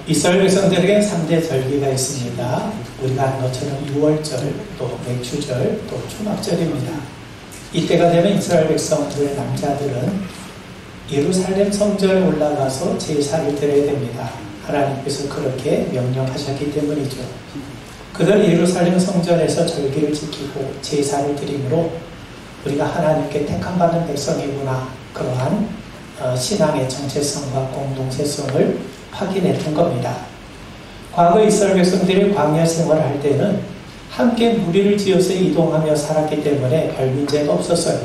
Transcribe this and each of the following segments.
이스라엘 백성들에게 3대 절기가 있습니다. 우리가 한 것처럼 6월절, 또 맥주절, 또 초막절입니다. 이때가 되면 이스라엘 백성들 남자들은 예루살렘 성전에 올라가서 제사를 드려야 됩니다. 하나님께서 그렇게 명령하셨기 때문이죠. 그들 예루살렘 성전에서 절기를 지키고 제사를 드림으로 우리가 하나님께 택함받은 백성이구나, 그러한 신앙의 정체성과 공동체성을 확인했던 겁니다. 과거 이스라엘 백성들이 광야 생활을 할 때는 함께 무리를 지어서 이동하며 살았기 때문에 별 문제가 없었어요.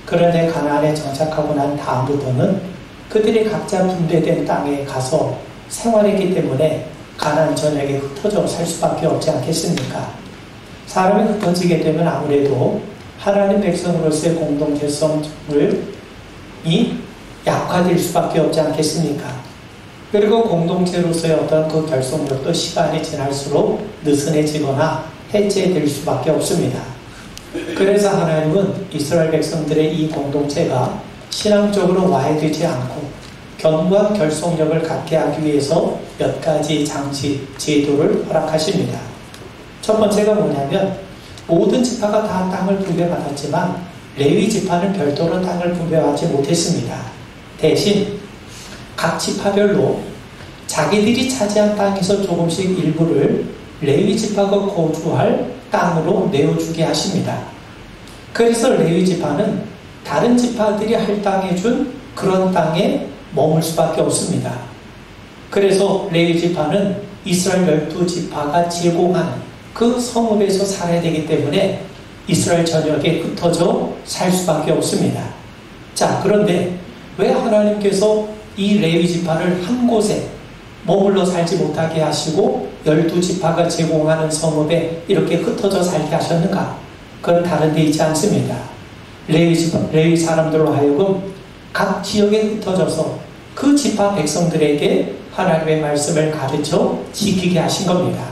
그런데 가나안에 정착하고 난 다음부터는 그들이 각자 분배된 땅에 가서 생활했기 때문에 가나안 전역에 흩어져 살 수밖에 없지 않겠습니까? 사람이 흩어지게 되면 아무래도 하나님 백성으로서의 공동체성이 약화될 수밖에 없지 않겠습니까? 그리고 공동체로서의 어떤 그 결속력도 시간이 지날수록 느슨해지거나 해체될 수밖에 없습니다. 그래서 하나님은 이스라엘 백성들의 이 공동체가 신앙적으로 와해되지 않고 견고한 결속력을 갖게 하기 위해서 몇 가지 장치, 제도를 허락하십니다. 첫 번째가 뭐냐면 모든 지파가 다 땅을 분배받았지만 레위 지파는 별도로 땅을 분배하지 못했습니다. 대신 각 지파별로 자기들이 차지한 땅에서 조금씩 일부를 레위 지파가 거주할 땅으로 내어주게 하십니다. 그래서 레위 지파는 다른 지파들이 할당해 준 그런 땅에 머물 수밖에 없습니다. 그래서 레위 지파는 이스라엘 12지파가 제공하는 그 성읍에서 살아야 되기 때문에 이스라엘 전역에 흩어져 살 수밖에 없습니다. 자, 그런데 왜 하나님께서 이 레위 지파를 한 곳에 머물러 살지 못하게 하시고 12지파가 제공하는 성읍에 이렇게 흩어져 살게 하셨는가? 그건 다른 데 있지 않습니다. 레위 사람들로 하여금 각 지역에 흩어져서 그 지파 백성들에게 하나님의 말씀을 가르쳐 지키게 하신 겁니다.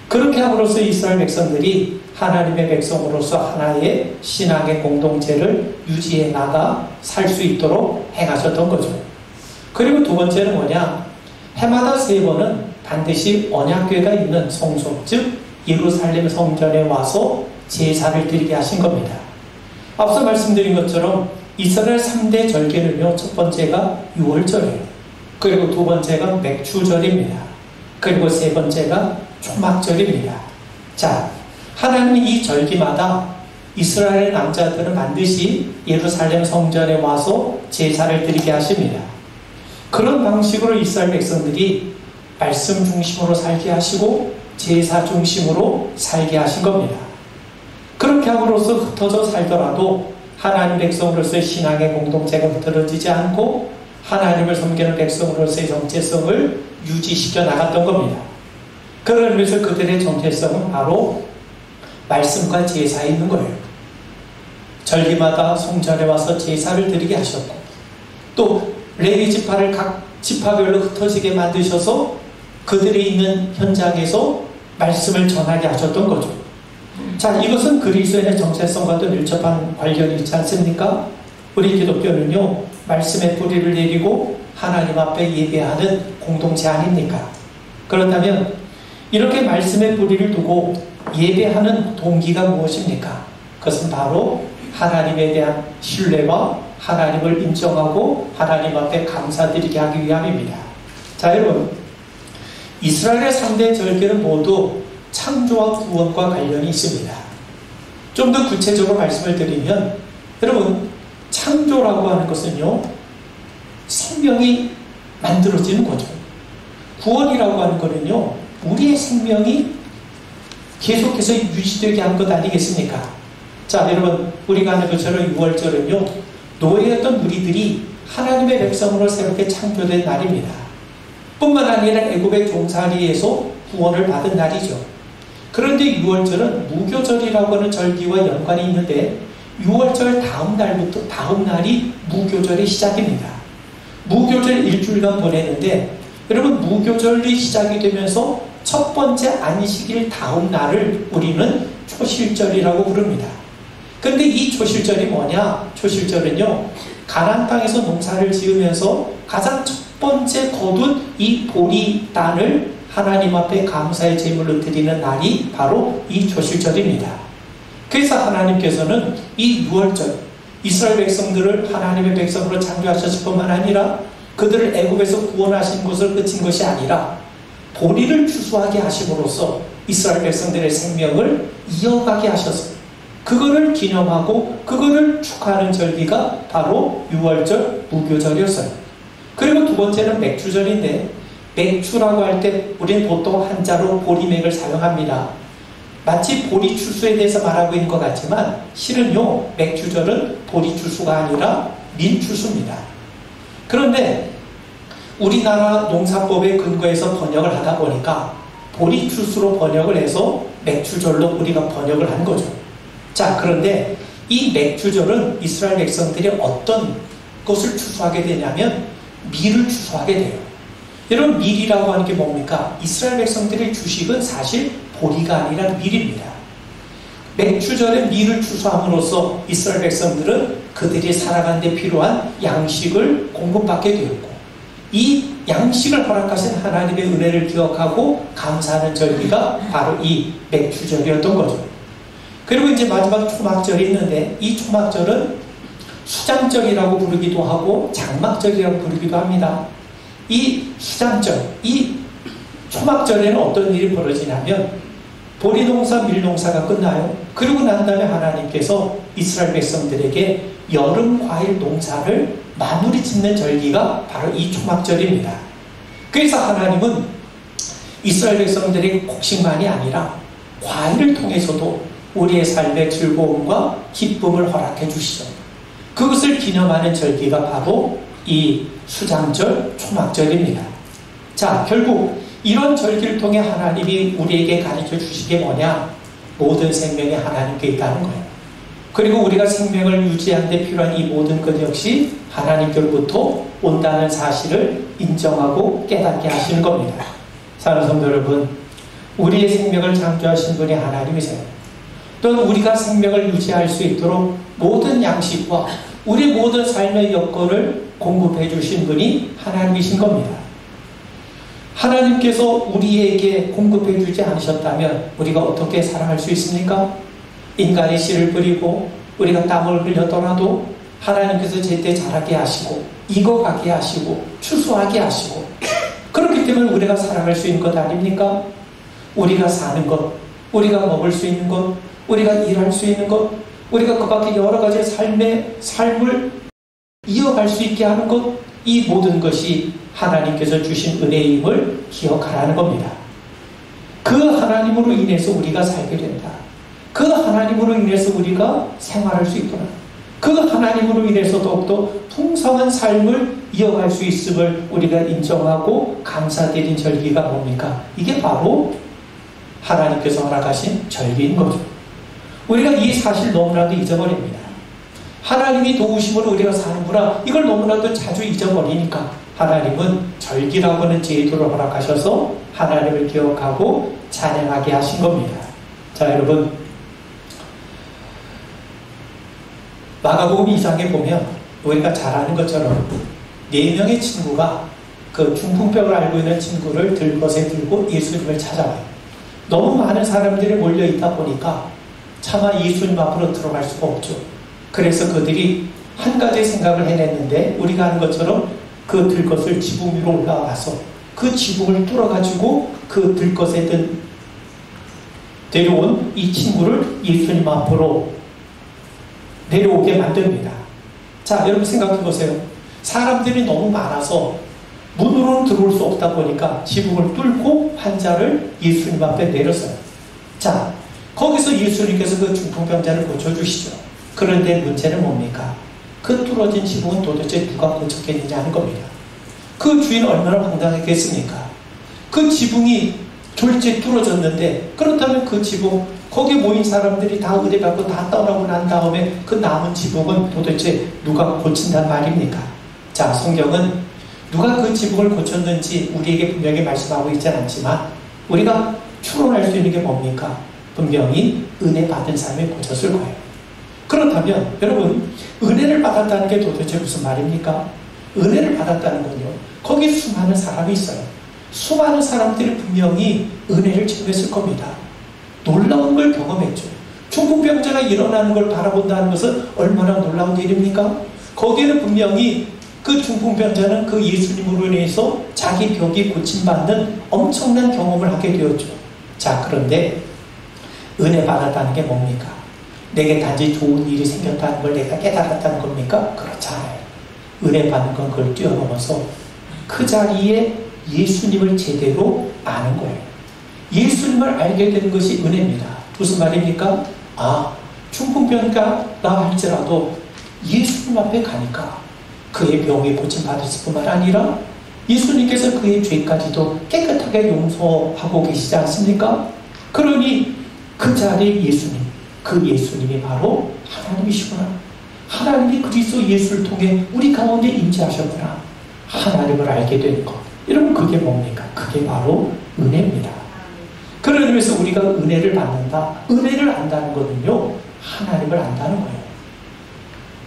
그렇게 함으로써 이스라엘 백성들이 하나님의 백성으로서 하나의 신앙의 공동체를 유지해 나가 살 수 있도록 행하셨던 거죠. 그리고 두 번째는 뭐냐? 해마다 3번은 반드시 언약궤가 있는 성소, 즉 예루살렘 성전에 와서 제사를 드리게 하신 겁니다. 앞서 말씀드린 것처럼 이스라엘 3대 절기는요, 첫 번째가 6월절이에요. 그리고 두 번째가 맥주절입니다. 그리고 세 번째가 초막절입니다. 자, 하나님은 이 절기마다 이스라엘 남자들은 반드시 예루살렘 성전에 와서 제사를 드리게 하십니다. 그런 방식으로 이스라엘 백성들이 말씀 중심으로 살게 하시고 제사 중심으로 살게 하신 겁니다. 그렇게 함으로써 흩어져 살더라도 하나님 백성으로서의 신앙의 공동체가 흐트러지지 않고 하나님을 섬기는 백성으로서의 정체성을 유지시켜 나갔던 겁니다. 그런 의미에서 그들의 정체성은 바로 말씀과 제사에 있는 거예요. 절기마다 성전에 와서 제사를 드리게 하셨고, 또 레위 지파를 각 지파별로 흩어지게 만드셔서 그들이 있는 현장에서 말씀을 전하게 하셨던 거죠. 자, 이것은 그리스도인의 정체성과도 밀접한 관련이 있지 않습니까? 우리 기독교는요, 말씀의 뿌리를 내리고 하나님 앞에 예배하는 공동체 아닙니까? 그렇다면 이렇게 말씀의 뿌리를 두고 예배하는 동기가 무엇입니까? 그것은 바로 하나님에 대한 신뢰와 하나님을 인정하고 하나님 앞에 감사드리게 하기 위함입니다. 자, 여러분, 이스라엘의 3대 절기는 모두 창조와 구원과 관련이 있습니다. 좀 더 구체적으로 말씀을 드리면, 여러분, 창조라고 하는 것은요, 생명이 만들어지는 거죠. 구원이라고 하는 것은요, 우리의 생명이 계속해서 유지되게 한 것 아니겠습니까? 자, 여러분, 우리가 하는 것처럼 6월절은요, 노예였던 우리들이 하나님의 백성으로 새롭게 창조된 날입니다. 뿐만 아니라 애굽의 종살이에서 구원을 받은 날이죠. 그런데 6월절은 무교절이라고 하는 절기와 연관이 있는데 6월절 다음 날부터 다음 날이 무교절의 시작입니다. 무교절 일주일간 보내는데, 여러분, 무교절이 시작이 되면서 첫 번째 안식일 다음 날을 우리는 초실절이라고 부릅니다. 근데 이 초실절이 뭐냐? 초실절은요, 가나안 땅에서 농사를 지으면서 가장 번째 거둔 이 보리단을 하나님 앞에 감사의 제물로 드리는 날이 바로 이 조실절입니다. 그래서 하나님께서는 이 유월절, 이스라엘 백성들을 하나님의 백성으로 창조하셨을 뿐만 아니라 그들을 애굽에서 구원하신 것을 그친 것이 아니라 보리를 추수하게 하심으로써 이스라엘 백성들의 생명을 이어가게 하셨어요. 그거를 기념하고 그거를 축하하는 절기가 바로 유월절 무교절이었어요. 그리고 두 번째는 맥주절인데, 맥주라고 할 때 우리는 보통 한자로 보리맥을 사용합니다. 마치 보리 추수에 대해서 말하고 있는 것 같지만 실은요, 맥주절은 보리 추수가 아니라 밀 추수입니다. 그런데 우리나라 농사법에 근거해서 번역을 하다 보니까 보리 추수로 번역을 해서 맥주절로 우리가 번역을 한 거죠. 자, 그런데 이 맥주절은 이스라엘 백성들이 어떤 것을 추수하게 되냐면 밀을 추수하게 돼요. 여러분, 밀이라고 하는 게 뭡니까? 이스라엘 백성들의 주식은 사실 보리가 아니라 밀입니다. 맥주절에 밀을 추수함으로써 이스라엘 백성들은 그들이 살아가는 데 필요한 양식을 공급받게 되었고, 이 양식을 허락하신 하나님의 은혜를 기억하고 감사하는 절기가 바로 이 맥주절이었던 거죠. 그리고 이제 마지막 초막절이 있는데, 이 초막절은 수장절이라고 부르기도 하고 장막절이라고 부르기도 합니다. 이 수장절, 이 초막절에는 어떤 일이 벌어지냐면 보리농사, 밀농사가 끝나요. 그리고 난 다음에 하나님께서 이스라엘 백성들에게 여름 과일 농사를 마무리 짓는 절기가 바로 이 초막절입니다. 그래서 하나님은 이스라엘 백성들에게 곡식만이 아니라 과일을 통해서도 우리의 삶의 즐거움과 기쁨을 허락해 주시죠. 그것을 기념하는 절기가 바로 이 수장절, 초막절입니다. 자, 결국 이런 절기를 통해 하나님이 우리에게 가르쳐 주신 게 뭐냐? 모든 생명이 하나님께 있다는 거예요. 그리고 우리가 생명을 유지하는 데 필요한 이 모든 것 역시 하나님께로부터 온다는 사실을 인정하고 깨닫게 하시는 겁니다. 사랑하는 성도 여러분, 우리의 생명을 창조하신 분이 하나님이세요. 또는 우리가 생명을 유지할 수 있도록 모든 양식과 우리 모든 삶의 여건을 공급해 주신 분이 하나님이신 겁니다. 하나님께서 우리에게 공급해 주지 않으셨다면 우리가 어떻게 살아갈 수 있습니까? 인간이 씨를 뿌리고 우리가 땀을 흘렸더라도 하나님께서 제때 자라게 하시고 익어가게 하시고 추수하게 하시고, 그렇기 때문에 우리가 살아갈 수 있는 것 아닙니까? 우리가 사는 것, 우리가 먹을 수 있는 것, 우리가 일할 수 있는 것, 우리가 그 밖에 여러 가지 삶을 이어갈 수 있게 하는 것, 이 모든 것이 하나님께서 주신 은혜임을 기억하라는 겁니다. 그 하나님으로 인해서 우리가 살게 된다. 그 하나님으로 인해서 우리가 생활할 수 있구나. 그 하나님으로 인해서 더욱더 풍성한 삶을 이어갈 수 있음을 우리가 인정하고 감사드린 절기가 뭡니까? 이게 바로 하나님께서 허락하신 절기인 거죠. 우리가 이 사실 너무나도 잊어버립니다. 하나님이 도우심으로 우리가 사는구나, 이걸 너무나도 자주 잊어버리니까 하나님은 절기라고 하는 제도를 허락하셔서 하나님을 기억하고 찬양하게 하신 겁니다. 자, 여러분, 마가복음 2장에 보면 우리가 잘 아는 것처럼 4명의 친구가 그 중풍병을 앓고 있는 친구를 들것에 들고 예수님을 찾아와요. 너무 많은 사람들이 몰려있다 보니까 차마 예수님 앞으로 들어갈 수가 없죠. 그래서 그들이 한 가지 생각을 해냈는데, 우리가 하는 것처럼 그 들것을 지붕 위로 올라가서 그 지붕을 뚫어가지고 그 들것에 데려온 이 친구를 예수님 앞으로 내려오게 만듭니다. 자, 여러분 생각해 보세요. 사람들이 너무 많아서 문으로는 들어올 수 없다 보니까 지붕을 뚫고 환자를 예수님 앞에 내렸어요. 자, 거기서 예수님께서 그 중풍병자를 고쳐주시죠. 그런데 문제는 뭡니까? 그 뚫어진 지붕은 도대체 누가 고쳤겠느냐 하는 겁니다. 그 주인 얼마나 황당했겠습니까? 그 지붕이 졸지에 뚫어졌는데, 그렇다면 그 지붕, 거기 모인 사람들이 다 의뢰 받고 다 떠나고 난 다음에 그 남은 지붕은 도대체 누가 고친단 말입니까? 자, 성경은 누가 그 지붕을 고쳤는지 우리에게 분명히 말씀하고 있지 않지만 우리가 추론할 수 있는 게 뭡니까? 분명히 은혜 받은 사람이 고쳤을 거예요. 그렇다면 여러분, 은혜를 받았다는 게 도대체 무슨 말입니까? 은혜를 받았다는 건요, 거기 수많은 사람이 있어요. 수많은 사람들이 분명히 은혜를 체험했을 겁니다. 놀라운 걸 경험했죠. 중풍병자가 일어나는 걸 바라본다는 것은 얼마나 놀라운 일입니까? 거기에는 분명히 그 중풍병자는 그 예수님으로 인해서 자기 벽이 고침받는 엄청난 경험을 하게 되었죠. 자, 그런데 은혜 받았다는 게 뭡니까? 내게 단지 좋은 일이 생겼다는 걸 내가 깨달았다는 겁니까? 그렇지 않아요. 은혜 받는 건 그걸 뛰어넘어서 그 자리에 예수님을 제대로 아는 거예요. 예수님을 알게 되는 것이 은혜입니다. 무슨 말입니까? 아, 중풍병자라 할지라도 예수님 앞에 가니까 그의 병이 고침받았을 뿐만 아니라 예수님께서 그의 죄까지도 깨끗하게 용서하고 계시지 않습니까? 그러니 그 자리에 예수님, 그 예수님이 바로 하나님이시구나. 하나님이 그리스도 예수를 통해 우리 가운데 임재하셨구나. 하나님을 알게 되는 것. 여러분, 그게 뭡니까? 그게 바로 은혜입니다. 그런 의미에서 우리가 은혜를 받는다. 은혜를 안다는 거는요, 하나님을 안다는 거예요.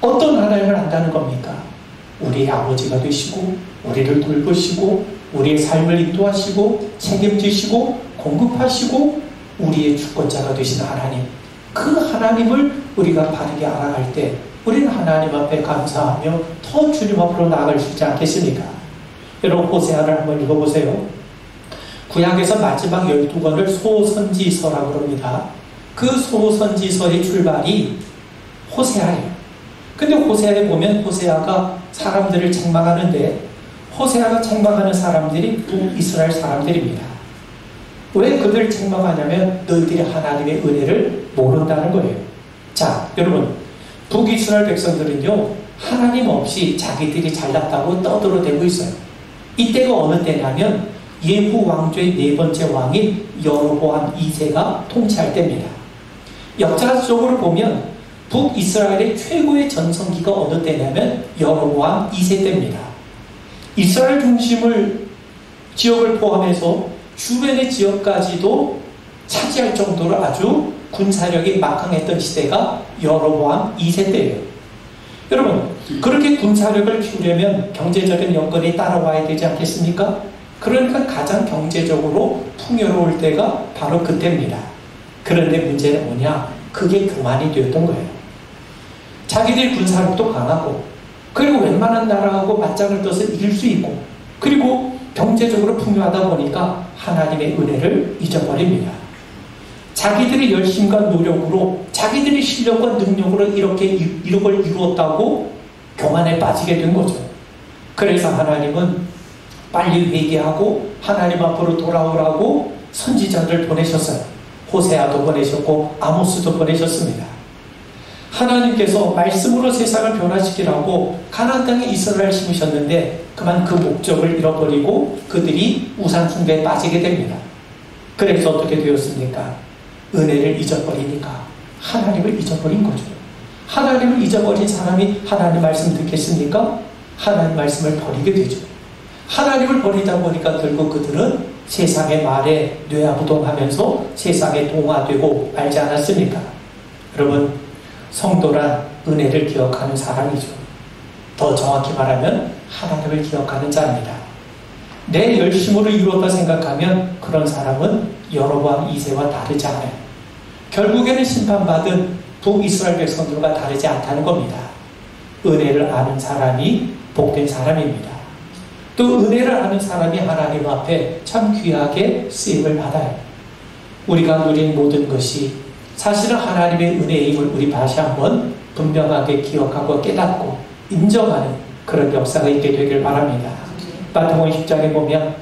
어떤 하나님을 안다는 겁니까? 우리의 아버지가 되시고 우리를 돌보시고 우리의 삶을 인도하시고 책임지시고 공급하시고 우리의 주권자가 되신 하나님, 그 하나님을 우리가 바르게 알아갈 때 우리는 하나님 앞에 감사하며 더 주님 앞으로 나아갈 수 있지 않겠습니까? 여러분, 호세아를 한번 읽어보세요. 구약에서 마지막 12권을 소선지서라고 합니다. 그 소선지서의 출발이 호세아예요. 근데 호세아에 보면 호세아가 사람들을 책망하는데 호세아가 책망하는 사람들이 북이스라엘 사람들입니다. 왜 그들을 책망하냐면 너희들이 하나님의 은혜를 모른다는 거예요. 자, 여러분, 북이스라엘 백성들은요, 하나님 없이 자기들이 잘났다고 떠들어대고 있어요. 이때가 어느 때냐면 예후 왕조의 네 번째 왕인 여로보암 2세가 통치할 때입니다. 역사적으로 보면 북이스라엘의 최고의 전성기가 어느 때냐면 여로보암 2세 때입니다. 이스라엘 중심을 지역을 포함해서 주변의 지역까지도 차지할 정도로 아주 군사력이 막강했던 시대가 여로보암 2세 때예요. 여러분, 그렇게 군사력을 키우려면 경제적인 여건이 따라와야 되지 않겠습니까? 그러니까 가장 경제적으로 풍요로울 때가 바로 그때입니다. 그런데 문제는 뭐냐? 그게 교만이 되었던 거예요. 자기들 군사력도 강하고 그리고 웬만한 나라하고 맞짱을 떠서 이길 수 있고 그리고 경제적으로 풍요하다 보니까 하나님의 은혜를 잊어버립니다. 자기들의 열심과 노력으로 자기들의 실력과 능력으로 이런 걸 이루었다고 교만에 빠지게 된 거죠. 그래서 하나님은 빨리 회개하고 하나님 앞으로 돌아오라고 선지자들 보내셨어요. 호세아도 보내셨고 아모스도 보내셨습니다. 하나님께서 말씀으로 세상을 변화시키라고 가나안 땅에 이스라엘을 심으셨는데 그만 그 목적을 잃어버리고 그들이 우상 숭배에 빠지게 됩니다. 그래서 어떻게 되었습니까? 은혜를 잊어버리니까 하나님을 잊어버린 거죠. 하나님을 잊어버린 사람이 하나님 말씀 듣겠습니까? 하나님 말씀을 버리게 되죠. 하나님을 버리다 보니까 결국 그들은 세상의 말에 뇌아부동하면서 세상에 동화되고 말지 않았습니까? 여러분, 성도란 은혜를 기억하는 사람이죠. 더 정확히 말하면 하나님을 기억하는 자입니다. 내 열심으로 이루었다 생각하면 그런 사람은 여로보암 2세와 다르지 않아요. 결국에는 심판받은 북이스라엘 백성들과 다르지 않다는 겁니다. 은혜를 아는 사람이 복된 사람입니다. 또 은혜를 아는 사람이 하나님 앞에 참 귀하게 쓰임을 받아요. 우리가 누린 모든 것이 사실은 하나님의 은혜임을 우리 다시 한번 분명하게 기억하고 깨닫고 인정하는 그런 역사가 있게 되길 바랍니다. 마태복음 10장에 보면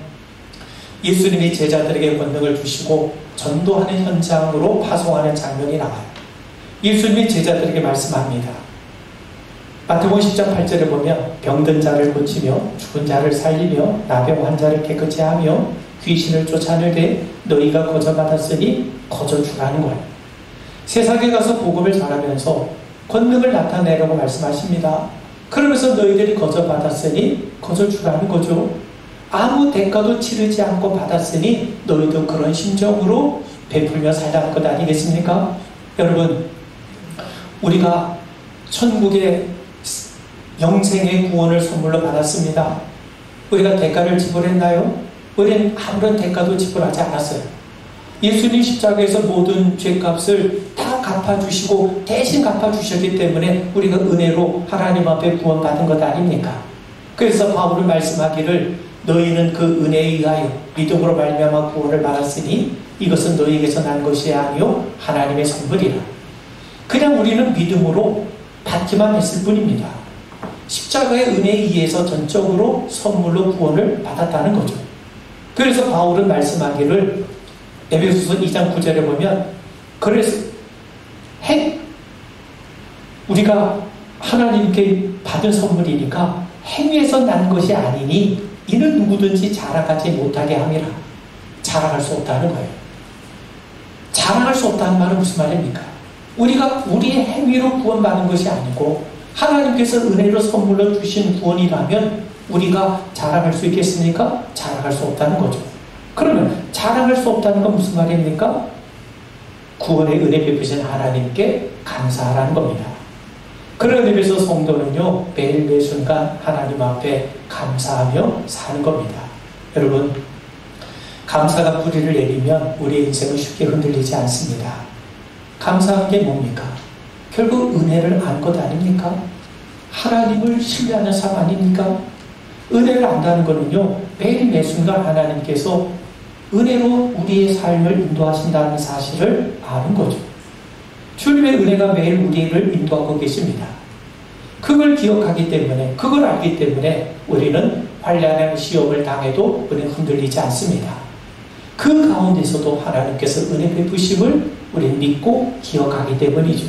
예수님이 제자들에게 권능을 주시고 전도하는 현장으로 파송하는 장면이 나와요. 예수님이 제자들에게 말씀합니다. 마태복음 10장 8절에 보면 병든 자를 고치며 죽은 자를 살리며 나병 환자를 깨끗이 하며 귀신을 쫓아내되 너희가 거저받았으니 거저주라는 거예요. 세상에 가서 복음을 전하면서 권능을 나타내라고 말씀하십니다. 그러면서 너희들이 거저받았으니 거저주라는 거죠. 아무 대가도 치르지 않고 받았으니 너희도 그런 심정으로 베풀며 살라는 것 아니겠습니까? 여러분, 우리가 천국의 영생의 구원을 선물로 받았습니다. 우리가 대가를 지불했나요? 우리는 아무런 대가도 지불하지 않았어요. 예수님 십자가에서 모든 죄값을 다 갚아주시고 대신 갚아주셨기 때문에 우리가 은혜로 하나님 앞에 구원받은 것 아닙니까? 그래서 바울은 말씀하기를 너희는 그 은혜에 의하여 믿음으로 말미암아 구원을 받았으니 이것은 너희에게서 난 것이 아니요 하나님의 선물이라. 그냥 우리는 믿음으로 받기만 했을 뿐입니다. 십자가의 은혜에 의해서 전적으로 선물로 구원을 받았다는 거죠. 그래서 바울은 말씀하기를 에베소서 2장 9절에 보면 그래서 우리가 하나님께 받은 선물이니까 행위에서 난 것이 아니니 이는 누구든지 자랑하지 못하게 함이라. 자랑할 수 없다는 거예요. 자랑할 수 없다는 말은 무슨 말입니까? 우리가 우리의 행위로 구원받는 것이 아니고 하나님께서 은혜로 선물로 주신 구원이라면 우리가 자랑할 수 있겠습니까? 자랑할 수 없다는 거죠. 그러면 자랑할 수 없다는 건 무슨 말입니까? 구원의 은혜 베푸신 하나님께 감사하라는 겁니다. 그런 의미에서 성도는요, 매일 매 순간 하나님 앞에 감사하며 사는 겁니다. 여러분, 감사가 뿌리를 내리면 우리의 인생은 쉽게 흔들리지 않습니다. 감사한 게 뭡니까? 결국 은혜를 안 것 아닙니까? 하나님을 신뢰하는 삶 아닙니까? 은혜를 안다는 것은요, 매일 매 순간 하나님께서 은혜로 우리의 삶을 인도하신다는 사실을 아는 거죠. 주님의 은혜가 매일 우리를 인도하고 계십니다. 그걸 기억하기 때문에, 그걸 알기 때문에 우리는 환난의 시험을 당해도 우리는 흔들리지 않습니다. 그 가운데서도 하나님께서 은혜 베푸심을 우리는 믿고 기억하기 때문이죠.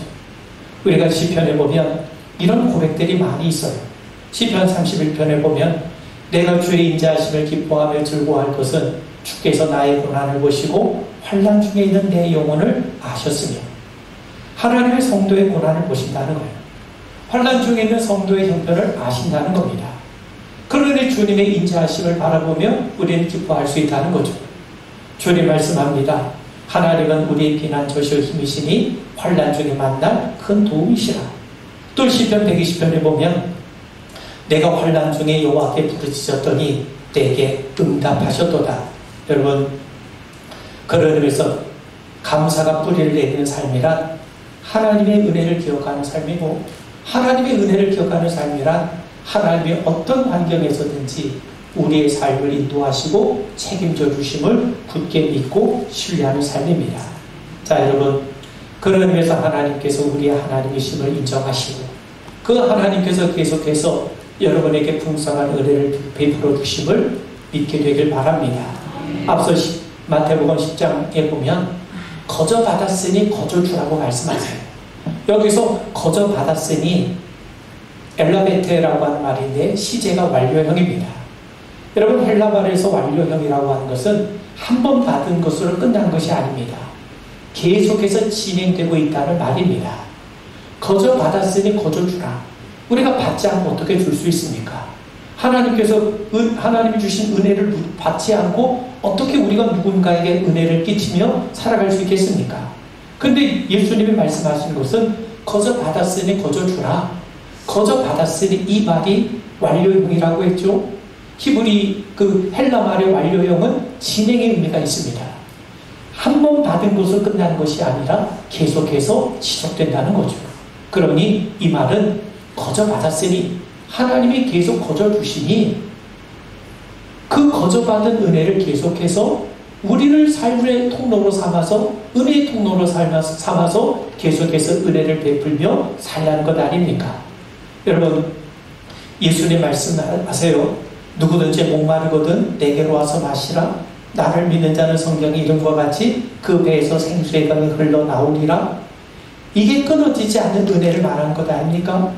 우리가 시편에 보면 이런 고백들이 많이 있어요. 시편 31편에 보면 내가 주의 인자하심을 기뻐하며 즐거워할 것은 주께서 나의 고난을 보시고 환난 중에 있는 내 영혼을 아셨으며. 하나님의 성도의 고난을 보신다는 거예요. 환난 중에 있는 성도의 형편을 아신다는 겁니다. 그러니 주님의 인자하심을 바라보며 우리는 기뻐할 수 있다는 거죠. 주님 말씀합니다. 하나님은 우리의 피난처시오 힘이시니 환난 중에 만날 큰 도움이시라. 또 시편 120편에 보면 내가 환난 중에 여호와께 부르짖었더니 내게 응답하셨도다. 여러분, 그런 의미에서 감사가 뿌리를 내리는 삶이란 하나님의 은혜를 기억하는 삶이고, 하나님의 은혜를 기억하는 삶이란 하나님의 어떤 환경에서든지 우리의 삶을 인도하시고 책임져 주심을 굳게 믿고 신뢰하는 삶입니다. 자, 여러분, 그런 의미에서 하나님께서 우리의 하나님이심을 인정하시고 그 하나님께서 계속해서 여러분에게 풍성한 은혜를 베풀어 주심을 믿게 되길 바랍니다. 앞서 마태복음 10장에 보면 거저 받았으니 거저 주라고 말씀하세요. 여기서 거저 받았으니 엘라베테라고 하는 말인데 시제가 완료형입니다. 여러분, 헬라말에서 완료형이라고 하는 것은 한 번 받은 것으로 끝난 것이 아닙니다. 계속해서 진행되고 있다는 말입니다. 거저 받았으니 거저 주라. 우리가 받지 않고 어떻게 줄 수 있습니까? 하나님께서 하나님이 주신 은혜를 받지 않고 어떻게 우리가 누군가에게 은혜를 끼치며 살아갈 수 있겠습니까? 근데 예수님이 말씀하시는 것은 거저 받았으니 거저 주라. 거저 받았으니, 이 말이 완료형이라고 했죠. 히브리 헬라 말의 완료형은 진행의 의미가 있습니다. 한 번 받은 것으로 끝나는 것이 아니라 계속해서 지속된다는 거죠. 그러니 이 말은 거저 받았으니, 하나님이 계속 거저 주시니 그 거저 받은 은혜를 계속해서 우리를 삶의 통로로 삼아서, 은혜의 통로로 삼아서 계속해서 은혜를 베풀며 살라는 것 아닙니까? 여러분, 예수님 말씀하세요. 누구든지 목마르거든 내게로 와서 마시라. 나를 믿는 자는 성경의 이름과 같이 그 배에서 생수의 강이 흘러나오리라. 이게 끊어지지 않는 은혜를 말하는 것 아닙니까?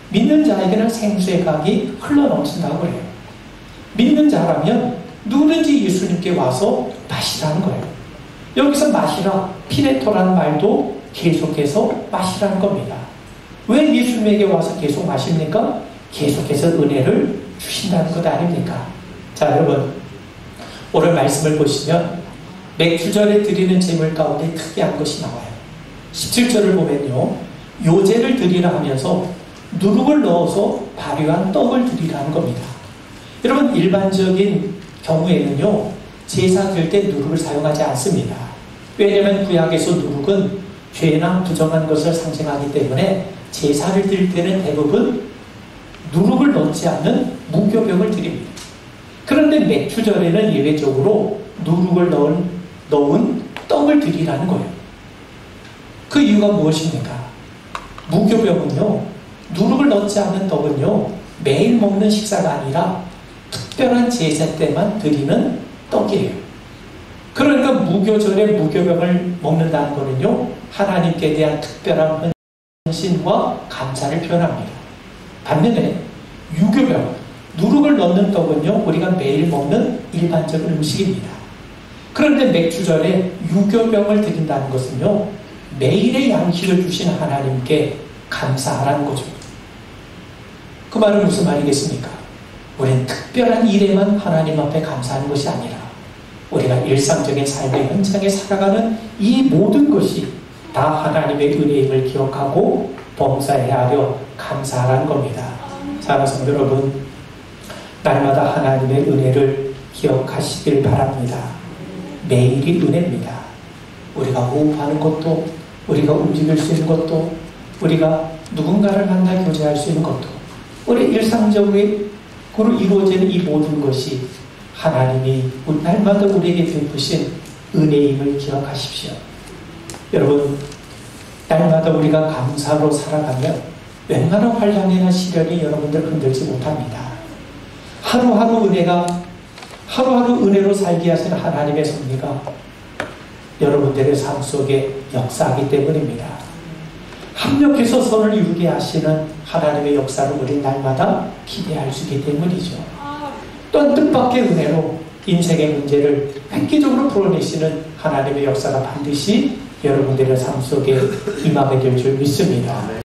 믿는 자에게는 생수의 강이 흘러넘친다고 그래요. 믿는 자라면 누구든지 예수님께 와서 마시라는 거예요. 여기서 마시라, 피네토라는 말도 계속해서 마시라는 겁니다. 왜 예수님에게 와서 계속 마십니까? 계속해서 은혜를 주신다는 것 아닙니까? 자, 여러분, 오늘 말씀을 보시면 맥주절에 드리는 제물 가운데 특이한 것이 나와요. 17절을 보면요, 요제를 드리라 하면서 누룩을 넣어서 발효한 떡을 드리라는 겁니다. 여러분, 일반적인 경우에는요, 제사 드릴 때 누룩을 사용하지 않습니다. 왜냐하면 구약에서 누룩은 죄나 부정한 것을 상징하기 때문에 제사를 드릴 때는 대부분 누룩을 넣지 않는 무교병을 드립니다. 그런데 맥주절에는 예외적으로 누룩을 넣은 떡을 드리라는 거예요. 그 이유가 무엇입니까? 무교병은요, 누룩을 넣지 않는 떡은요, 매일 먹는 식사가 아니라 특별한 제사 때만 드리는 떡이에요. 그러니까 무교절에 무교병을 먹는다는 거는요, 하나님께 대한 특별한 헌신과 감사를 표현합니다. 반면에 유교병, 누룩을 넣는 떡은요, 우리가 매일 먹는 일반적인 음식입니다. 그런데 맥주절에 유교병을 드린다는 것은요, 매일의 양식을 주신 하나님께 감사하라는 거죠. 그 말은 무슨 말이겠습니까? 우리는 특별한 일에만 하나님 앞에 감사하는 것이 아니라 우리가 일상적인 삶의 현장에 살아가는 이 모든 것이 다 하나님의 은혜임을 기억하고 범사해야 하려 감사하라는 겁니다. 사랑하는 성도 여러분, 날마다 하나님의 은혜를 기억하시길 바랍니다. 매일이 은혜입니다. 우리가 호흡하는 것도, 우리가 움직일 수 있는 것도, 우리가 누군가를 만나 교제할 수 있는 것도, 우리 일상적으로 이루어지는 이 모든 것이 하나님이 날마다 우리에게 베푸신 은혜임을 기억하십시오. 여러분, 날마다 우리가 감사로 살아가면 웬만한 환란이나 시련이 여러분들 흔들지 못합니다. 하루하루 은혜로 살게 하시는 하나님의 섭리가 여러분들의 삶 속에 역사하기 때문입니다. 합력해서 선을 이루게 하시는 하나님의 역사를 우리 날마다 기대할 수 있기 때문이죠. 또한 뜻밖의 은혜로 인생의 문제를 획기적으로 풀어내시는 하나님의 역사가 반드시 여러분들의 삶 속에 임하게 될 줄 믿습니다.